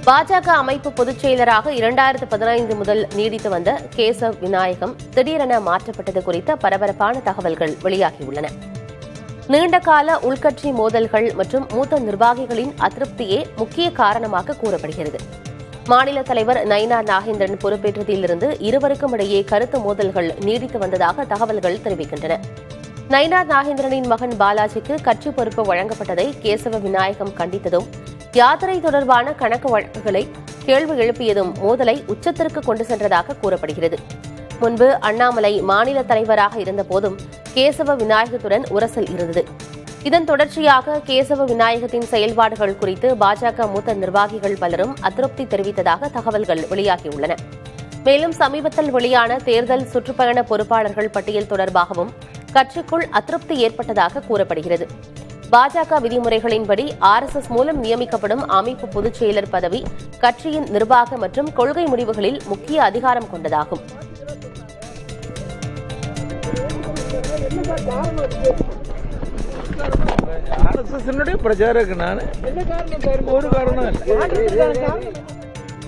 பாஜக அமைப்பு பொதுச் செயலராக 2015 முதல் நீடித்து வந்த கேசவ் விநாயகம் திடீரென மாற்றப்பட்டது குறித்த பரபரப்பான தகவல்கள் வெளியாகியுள்ளன. நீண்டகால உள்கட்சி மோதல்கள் மற்றும் மூத்த நிர்வாகிகளின் அதிருப்தியே முக்கிய காரணமாக கூறப்படுகிறது. மாநில தலைவர் நயினார் நாகேந்திரன் பொறுப்பேற்றதிலிருந்து இருவருக்கும் இடையே கருத்து மோதல்கள் நீடித்து வந்ததாக தகவல்கள் தெரிவிக்கின்றன. நயினார் நாகேந்திரனின் மகன் பாலாஜிக்கு கட்சி பொறுப்பு வழங்கப்பட்டதை கேசவ விநாயகம் கண்டித்ததும், யாத்திரை தொடர்பான கணக்கு வழக்குகளை கேள்வி எழுப்பியதும் மோதலை உச்சத்திற்கு கொண்டு சென்றதாக கூறப்படுகிறது. முன்பு அண்ணாமலை மாநில தலைவராக இருந்தபோதும் கேசவ விநாயகத்துடன் உரசல் இருந்தது. இதன் தொடர்ச்சியாக கேசவ விநாயகத்தின் செயல்பாடுகள் குறித்து பாஜக மூத்த நிர்வாகிகள் பலரும் அதிருப்தி தெரிவித்ததாக தகவல்கள் வெளியாகியுள்ளன. மேலும் சமீபத்தில் வெளியான தேர்தல் சுற்றுப்பயண பொறுப்பாளர்கள் பட்டியல் தொடர்பாகவும் கட்சிக்குள் அதிருப்தி ஏற்பட்டதாக கூறப்படுகிறது. பாஜக விதிமுறைகளின்படி RSS மூலம் நியமிக்கப்படும் அமைப்பு பொதுச் செயலர் பதவி கட்சியின் நிர்வாக மற்றும் கொள்கை முடிவுகளில் முக்கிய அதிகாரம் கொண்டதாகும். RSS பிரச்சாரக்கு நான் ஒரு காரணம்